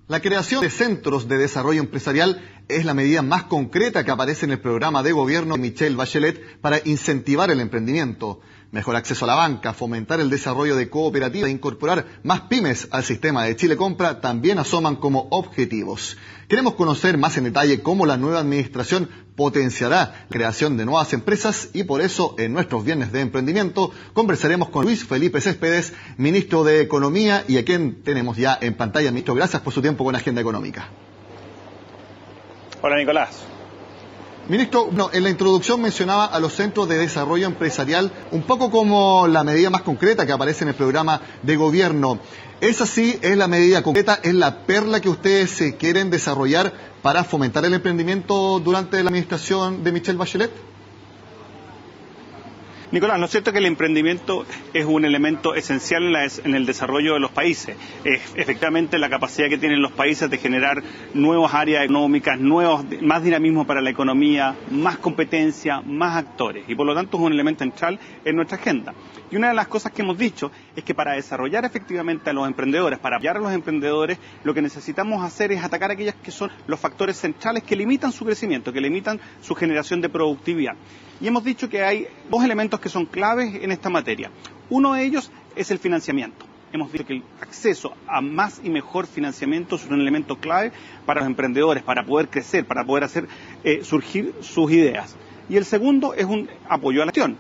La creación de centros de desarrollo empresarial es la medida más concreta que aparece en el programa de gobierno de Michelle Bachelet para incentivar el emprendimiento. Mejor acceso a la banca, fomentar el desarrollo de cooperativas e incorporar más pymes al sistema de Chile Compra también asoman como objetivos. Queremos conocer más en detalle cómo la nueva administración potenciará la creación de nuevas empresas y por eso en nuestros viernes de emprendimiento conversaremos con Luis Felipe Céspedes, ministro de Economía y a quien tenemos ya en pantalla. Ministro, gracias por su tiempo con Agenda Económica. Hola Nicolás. Ministro, en la introducción mencionaba a los centros de desarrollo empresarial un poco como la medida más concreta que aparece en el programa de gobierno. ¿Es así? ¿Es la medida concreta? ¿Es la perla que ustedes quieren desarrollar para fomentar el emprendimiento durante la administración de Michelle Bachelet? Nicolás, ¿no es cierto que el emprendimiento es un elemento esencial en el desarrollo de los países? Efectivamente, la capacidad que tienen los países de generar nuevas áreas económicas, más dinamismo para la economía, más competencia, más actores. Y por lo tanto es un elemento central en nuestra agenda. Y una de las cosas que hemos dicho es que para desarrollar efectivamente a los emprendedores, para apoyar a los emprendedores, lo que necesitamos hacer es atacar aquellos que son los factores centrales que limitan su crecimiento, que limitan su generación de productividad. Y hemos dicho que hay dos elementos que son claves en esta materia. Uno de ellos es el financiamiento. Hemos dicho que el acceso a más y mejor financiamiento es un elemento clave para los emprendedores, para poder crecer, para poder hacer surgir sus ideas. Y el segundo es un apoyo a la gestión.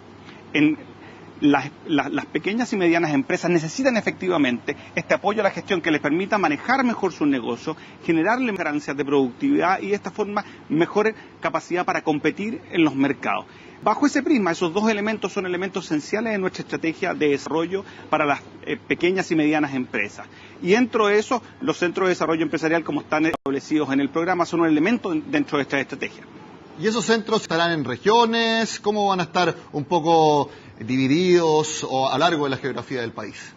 Las pequeñas y medianas empresas necesitan efectivamente este apoyo a la gestión que les permita manejar mejor sus negocios, generarle ganancias de productividad y de esta forma mejor capacidad para competir en los mercados. Bajo ese prisma, esos dos elementos son elementos esenciales de nuestra estrategia de desarrollo para las pequeñas y medianas empresas. Y dentro de eso, los centros de desarrollo empresarial, como están establecidos en el programa, son un elemento dentro de esta estrategia. ¿Y esos centros estarán en regiones? ¿Cómo van a estar un poco divididos o a lo largo de la geografía del país?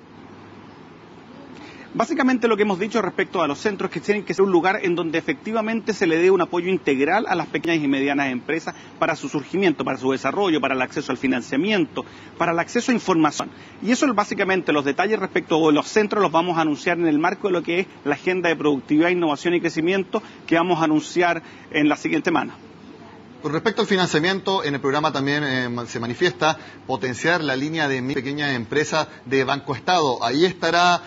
Básicamente lo que hemos dicho respecto a los centros es que tienen que ser un lugar en donde efectivamente se le dé un apoyo integral a las pequeñas y medianas empresas para su surgimiento, para su desarrollo, para el acceso al financiamiento, para el acceso a información. Y eso es básicamente los detalles respecto a los centros los vamos a anunciar en el marco de lo que es la agenda de productividad, innovación y crecimiento que vamos a anunciar en la siguiente semana. Con respecto al financiamiento, en el programa también se manifiesta potenciar la línea de pequeñas empresas de Banco Estado. Ahí estará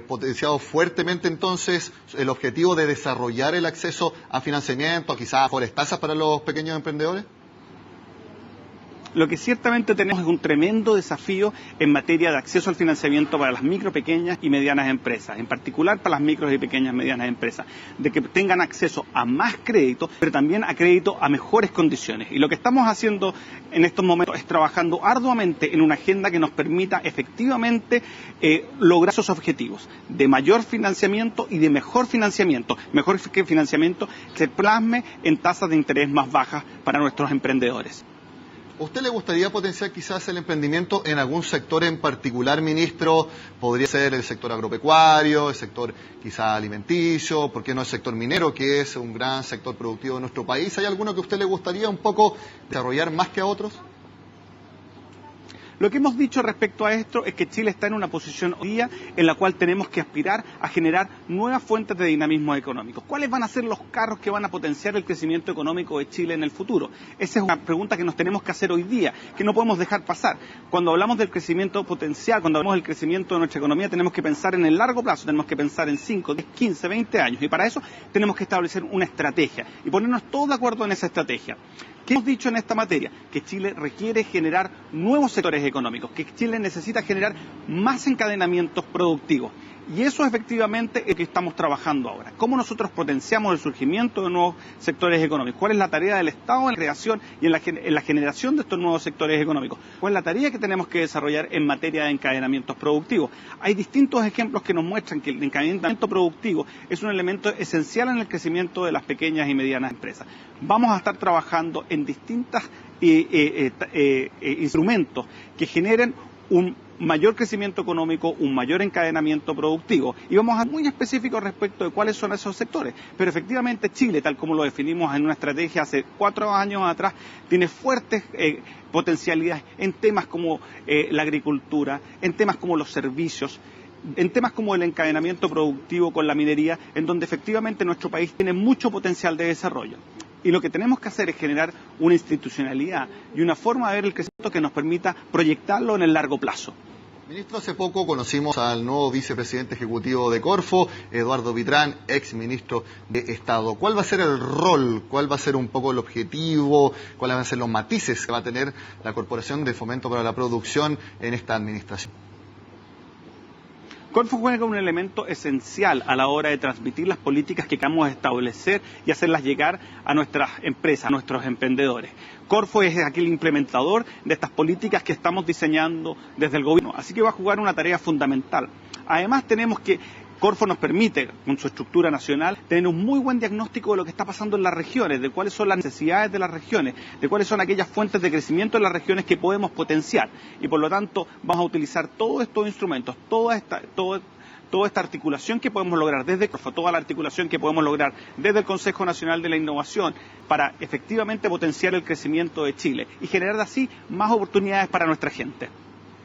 potenciado fuertemente entonces el objetivo de desarrollar el acceso a financiamiento, quizás a mejores tasas para los pequeños emprendedores. Lo que ciertamente tenemos es un tremendo desafío en materia de acceso al financiamiento para las micro, pequeñas y medianas empresas, en particular para las micro y pequeñas y medianas empresas, de que tengan acceso a más crédito, pero también a crédito a mejores condiciones. Y lo que estamos haciendo en estos momentos es trabajando arduamente en una agenda que nos permita efectivamente lograr esos objetivos de mayor financiamiento y de mejor financiamiento que financiamiento que se plasme en tasas de interés más bajas para nuestros emprendedores. ¿A usted le gustaría potenciar quizás el emprendimiento en algún sector en particular, ministro? Podría ser el sector agropecuario, el sector quizás alimenticio, ¿por qué no el sector minero, que es un gran sector productivo de nuestro país? ¿Hay alguno que a usted le gustaría un poco desarrollar más que a otros? Lo que hemos dicho respecto a esto es que Chile está en una posición hoy día en la cual tenemos que aspirar a generar nuevas fuentes de dinamismo económico. ¿Cuáles van a ser los carros que van a potenciar el crecimiento económico de Chile en el futuro? Esa es una pregunta que nos tenemos que hacer hoy día, que no podemos dejar pasar. Cuando hablamos del crecimiento potencial, cuando hablamos del crecimiento de nuestra economía, tenemos que pensar en el largo plazo, tenemos que pensar en 5, 10, 15, 20 años. Y para eso tenemos que establecer una estrategia y ponernos todos de acuerdo en esa estrategia. ¿Qué hemos dicho en esta materia? Que Chile requiere generar nuevos sectores económicos, que Chile necesita generar más encadenamientos productivos. Y eso efectivamente es lo que estamos trabajando ahora. ¿Cómo nosotros potenciamos el surgimiento de nuevos sectores económicos? ¿Cuál es la tarea del Estado en la creación y en la generación de estos nuevos sectores económicos? ¿Cuál es la tarea que tenemos que desarrollar en materia de encadenamientos productivos? Hay distintos ejemplos que nos muestran que el encadenamiento productivo es un elemento esencial en el crecimiento de las pequeñas y medianas empresas. Vamos a estar trabajando en distintos instrumentos que generen un mayor crecimiento económico, un mayor encadenamiento productivo. Y vamos a ser muy específicos respecto de cuáles son esos sectores. Pero efectivamente Chile, tal como lo definimos en una estrategia hace 4 años atrás, tiene fuertes potencialidades en temas como la agricultura, en temas como los servicios, en temas como el encadenamiento productivo con la minería, en donde efectivamente nuestro país tiene mucho potencial de desarrollo. Y lo que tenemos que hacer es generar una institucionalidad y una forma de ver el crecimiento que nos permita proyectarlo en el largo plazo. Ministro, hace poco conocimos al nuevo vicepresidente ejecutivo de Corfo, Eduardo Vitrán, ex ministro de Estado. ¿Cuál va a ser el rol? ¿Cuál va a ser un poco el objetivo? ¿Cuáles van a ser los matices que va a tener la Corporación de Fomento para la Producción en esta administración? Corfo juega un elemento esencial a la hora de transmitir las políticas que queramos establecer y hacerlas llegar a nuestras empresas, a nuestros emprendedores. Corfo es aquel implementador de estas políticas que estamos diseñando desde el gobierno, así que va a jugar una tarea fundamental. Además Corfo nos permite, con su estructura nacional, tener un muy buen diagnóstico de lo que está pasando en las regiones, de cuáles son las necesidades de las regiones, de cuáles son aquellas fuentes de crecimiento en las regiones que podemos potenciar. Y por lo tanto, vamos a utilizar todos estos instrumentos, toda esta articulación que podemos lograr desde Corfo, toda la articulación que podemos lograr desde el Consejo Nacional de la Innovación, para efectivamente potenciar el crecimiento de Chile y generar así más oportunidades para nuestra gente.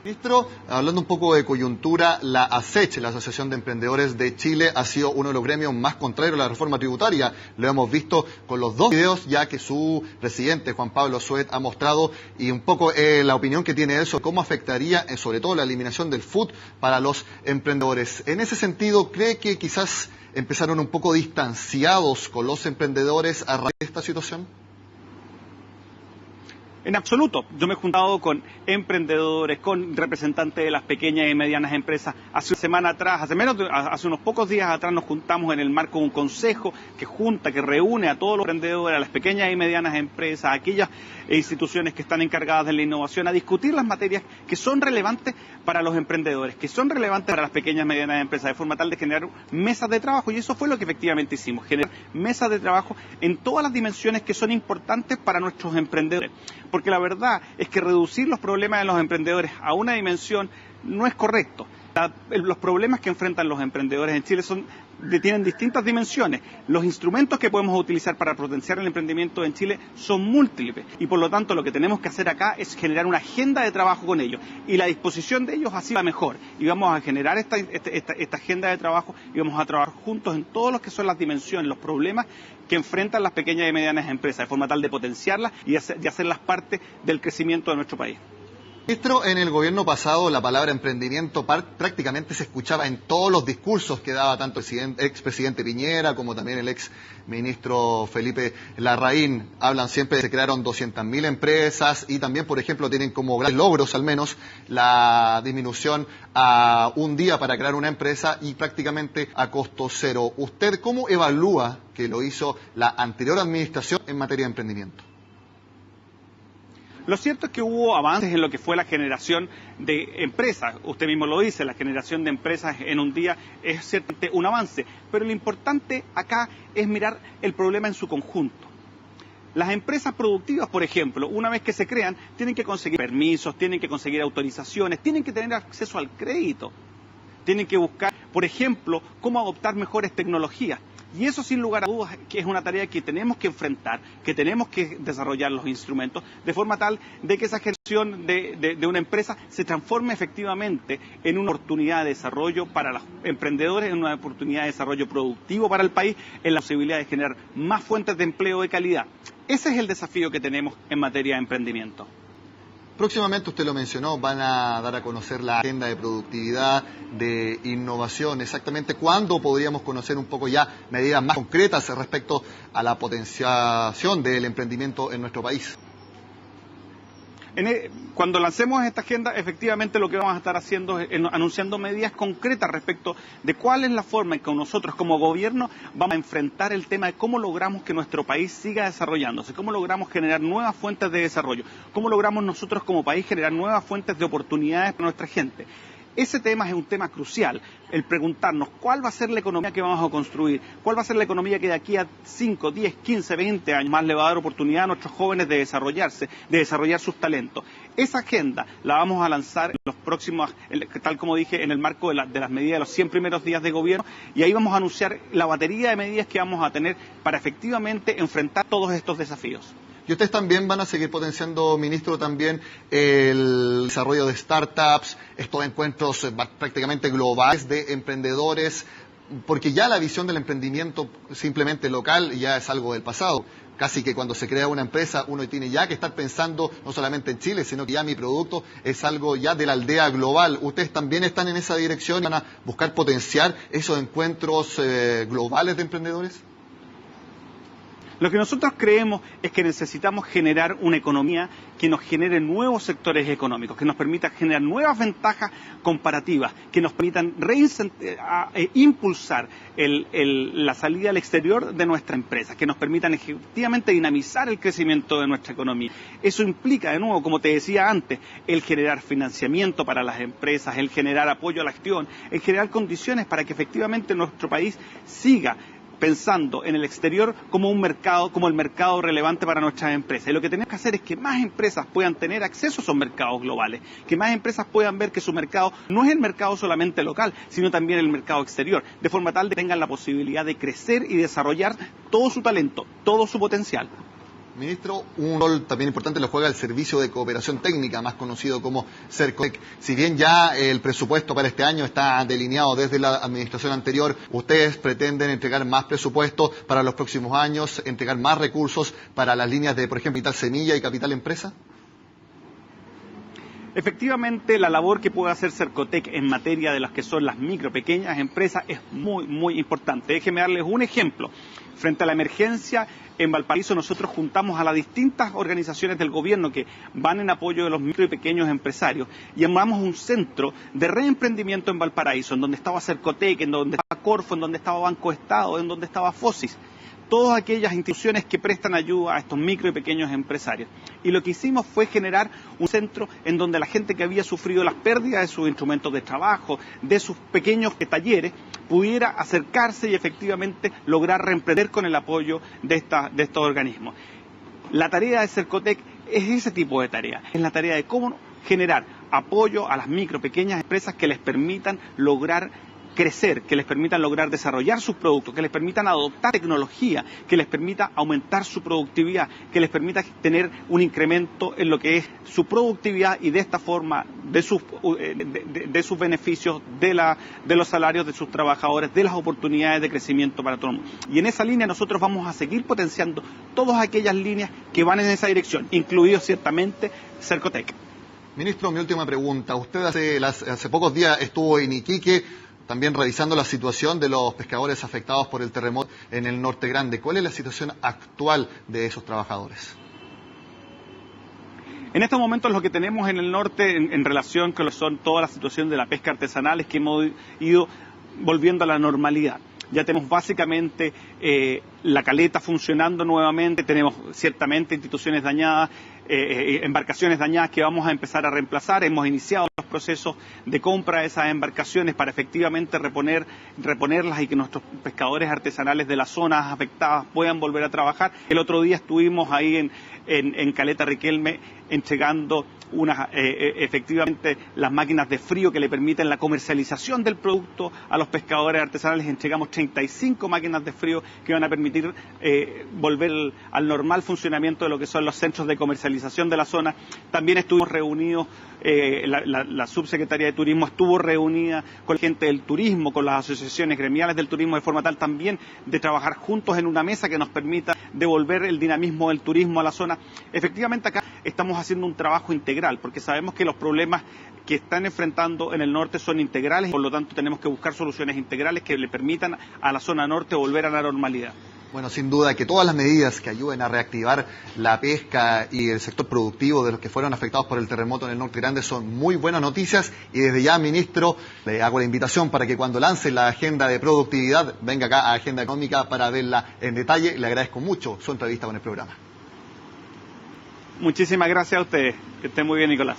Ministro, hablando un poco de coyuntura, la ASECH, la Asociación de Emprendedores de Chile, ha sido uno de los gremios más contrarios a la reforma tributaria. Lo hemos visto con los dos videos ya que su presidente, Juan Pablo Suet, ha mostrado, y un poco la opinión que tiene él sobre cómo afectaría, sobre todo la eliminación del FUT para los emprendedores. En ese sentido, ¿cree que quizás empezaron un poco distanciados con los emprendedores a raíz de esta situación? En absoluto. Yo me he juntado con emprendedores, con representantes de las pequeñas y medianas empresas. Hace una semana atrás, hace unos pocos días atrás nos juntamos en el marco de un consejo que reúne a todos los emprendedores, a las pequeñas y medianas empresas, a aquellas instituciones que están encargadas de la innovación, a discutir las materias que son relevantes para los emprendedores, que son relevantes para las pequeñas y medianas empresas, de forma tal de generar mesas de trabajo. Y eso fue lo que efectivamente hicimos, generar mesas de trabajo en todas las dimensiones que son importantes para nuestros emprendedores. Porque la verdad es que reducir los problemas de los emprendedores a una dimensión no es correcto. Los problemas que enfrentan los emprendedores en Chile tienen distintas dimensiones. Los instrumentos que podemos utilizar para potenciar el emprendimiento en Chile son múltiples y por lo tanto lo que tenemos que hacer acá es generar una agenda de trabajo con ellos y la disposición de ellos así va mejor. Y vamos a generar esta agenda de trabajo y vamos a trabajar juntos en todo lo que son las dimensiones, los problemas que enfrentan las pequeñas y medianas empresas, de forma tal de potenciarlas y hacerlas parte del crecimiento de nuestro país. Ministro, en el gobierno pasado la palabra emprendimiento prácticamente se escuchaba en todos los discursos que daba tanto el expresidente Piñera como también el ex ministro Felipe Larraín. Hablan siempre de que se crearon 200.000 empresas y también, por ejemplo, tienen como grandes logros al menos la disminución a un día para crear una empresa y prácticamente a costo cero. ¿Usted cómo evalúa que lo hizo la anterior administración en materia de emprendimiento? Lo cierto es que hubo avances en lo que fue la generación de empresas. Usted mismo lo dice, la generación de empresas en un día es ciertamente un avance. Pero lo importante acá es mirar el problema en su conjunto. Las empresas productivas, por ejemplo, una vez que se crean, tienen que conseguir permisos, tienen que conseguir autorizaciones, tienen que tener acceso al crédito. Tienen que buscar, por ejemplo, cómo adoptar mejores tecnologías. Y eso sin lugar a dudas que es una tarea que tenemos que enfrentar, que tenemos que desarrollar los instrumentos, de forma tal de que esa gestión de una empresa se transforme efectivamente en una oportunidad de desarrollo para los emprendedores, en una oportunidad de desarrollo productivo para el país, en la posibilidad de generar más fuentes de empleo de calidad. Ese es el desafío que tenemos en materia de emprendimiento. Próximamente, usted lo mencionó, van a dar a conocer la agenda de productividad, de innovación. Exactamente, ¿cuándo podríamos conocer un poco ya medidas más concretas respecto a la potenciación del emprendimiento en nuestro país? Cuando lancemos esta agenda, efectivamente lo que vamos a estar haciendo es anunciando medidas concretas respecto de cuál es la forma en que nosotros como gobierno vamos a enfrentar el tema de cómo logramos que nuestro país siga desarrollándose, cómo logramos generar nuevas fuentes de desarrollo, cómo logramos nosotros como país generar nuevas fuentes de oportunidades para nuestra gente. Ese tema es un tema crucial, el preguntarnos cuál va a ser la economía que vamos a construir, cuál va a ser la economía que de aquí a 5, 10, 15, 20 años más le va a dar oportunidad a nuestros jóvenes de desarrollarse, de desarrollar sus talentos. Esa agenda la vamos a lanzar en los próximos, tal como dije, en el marco de las medidas de los 100 primeros días de gobierno, y ahí vamos a anunciar la batería de medidas que vamos a tener para efectivamente enfrentar todos estos desafíos. Y ustedes también van a seguir potenciando, ministro, también el desarrollo de startups, estos encuentros prácticamente globales de emprendedores, porque ya la visión del emprendimiento simplemente local ya es algo del pasado. Casi que cuando se crea una empresa uno tiene ya que estar pensando no solamente en Chile, sino que ya mi producto es algo ya de la aldea global. ¿Ustedes también están en esa dirección? ¿Van a buscar potenciar esos encuentros globales de emprendedores? Lo que nosotros creemos es que necesitamos generar una economía que nos genere nuevos sectores económicos, que nos permita generar nuevas ventajas comparativas, que nos permitan impulsar la salida al exterior de nuestra empresa, que nos permitan efectivamente dinamizar el crecimiento de nuestra economía. Eso implica, de nuevo, como te decía antes, el generar financiamiento para las empresas, el generar apoyo a la gestión, el generar condiciones para que efectivamente nuestro país siga pensando en el exterior como el mercado relevante para nuestras empresas. Y lo que tenemos que hacer es que más empresas puedan tener acceso a esos mercados globales, que más empresas puedan ver que su mercado no es el mercado solamente local, sino también el mercado exterior, de forma tal de que tengan la posibilidad de crecer y desarrollar todo su talento, todo su potencial. Ministro, un rol también importante lo juega el Servicio de Cooperación Técnica, más conocido como Cercotec. Si bien ya el presupuesto para este año está delineado desde la administración anterior, ¿ustedes pretenden entregar más presupuesto para los próximos años, entregar más recursos para las líneas de, por ejemplo, Capital Semilla y Capital Empresa? Efectivamente, la labor que puede hacer Cercotec en materia de las que son las micro, pequeñas empresas es muy, muy importante. Déjenme darles un ejemplo. Frente a la emergencia, en Valparaíso nosotros juntamos a las distintas organizaciones del gobierno que van en apoyo de los micro y pequeños empresarios y armamos un centro de reemprendimiento en Valparaíso, en donde estaba Cercotec, en donde estaba Corfo, en donde estaba Banco Estado, en donde estaba Fosis. Todas aquellas instituciones que prestan ayuda a estos micro y pequeños empresarios. Y lo que hicimos fue generar un centro en donde la gente que había sufrido las pérdidas de sus instrumentos de trabajo, de sus pequeños talleres, pudiera acercarse y efectivamente lograr reemprender con el apoyo de estos organismos. La tarea de Cercotec es ese tipo de tarea, es la tarea de cómo generar apoyo a las micro, pequeñas empresas que les permitan lograr crecer, que les permitan lograr desarrollar sus productos, que les permitan adoptar tecnología, que les permita aumentar su productividad, que les permita tener un incremento en lo que es su productividad y de esta forma de sus beneficios, de los salarios de sus trabajadores, de las oportunidades de crecimiento para todo el mundo. Y en esa línea nosotros vamos a seguir potenciando todas aquellas líneas que van en esa dirección, incluido ciertamente Cercotec. Ministro, mi última pregunta. Usted hace pocos días estuvo en Iquique, también revisando la situación de los pescadores afectados por el terremoto en el Norte Grande. ¿Cuál es la situación actual de esos trabajadores? En estos momentos lo que tenemos en el norte en relación con lo que son toda la situación de la pesca artesanal es que hemos ido volviendo a la normalidad. Ya tenemos básicamente la caleta funcionando nuevamente, tenemos ciertamente instituciones dañadas, embarcaciones dañadas que vamos a empezar a reemplazar. Hemos iniciado los procesos de compra de esas embarcaciones para efectivamente reponerlas y que nuestros pescadores artesanales de las zonas afectadas puedan volver a trabajar. El otro día estuvimos ahí en Caleta Riquelme entregando efectivamente las máquinas de frío que le permiten la comercialización del producto a los pescadores artesanales. Entregamos 35 máquinas de frío que van a permitir volver al normal funcionamiento de lo que son los centros de comercialización de la zona. También estuvimos reunidos, la subsecretaría de Turismo estuvo reunida con la gente del turismo, con las asociaciones gremiales del turismo, de forma tal también de trabajar juntos en una mesa que nos permita devolver el dinamismo del turismo a la zona. Efectivamente acá estamos haciendo un trabajo integral, porque sabemos que los problemas que están enfrentando en el norte son integrales, por lo tanto tenemos que buscar soluciones integrales que le permitan a la zona norte volver a la normalidad. Bueno, sin duda que todas las medidas que ayuden a reactivar la pesca y el sector productivo de los que fueron afectados por el terremoto en el Norte Grande son muy buenas noticias, y desde ya, ministro, le hago la invitación para que cuando lance la agenda de productividad venga acá a Agenda Económica para verla en detalle. Le agradezco mucho su entrevista con el programa. Muchísimas gracias a ustedes. Que estén muy bien, Nicolás.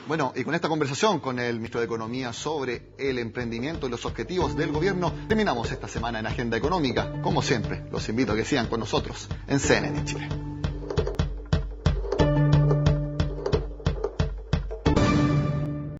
Bueno, y con esta conversación con el ministro de Economía sobre el emprendimiento y los objetivos del gobierno, terminamos esta semana en Agenda Económica. Como siempre, los invito a que sigan con nosotros en CNN Chile.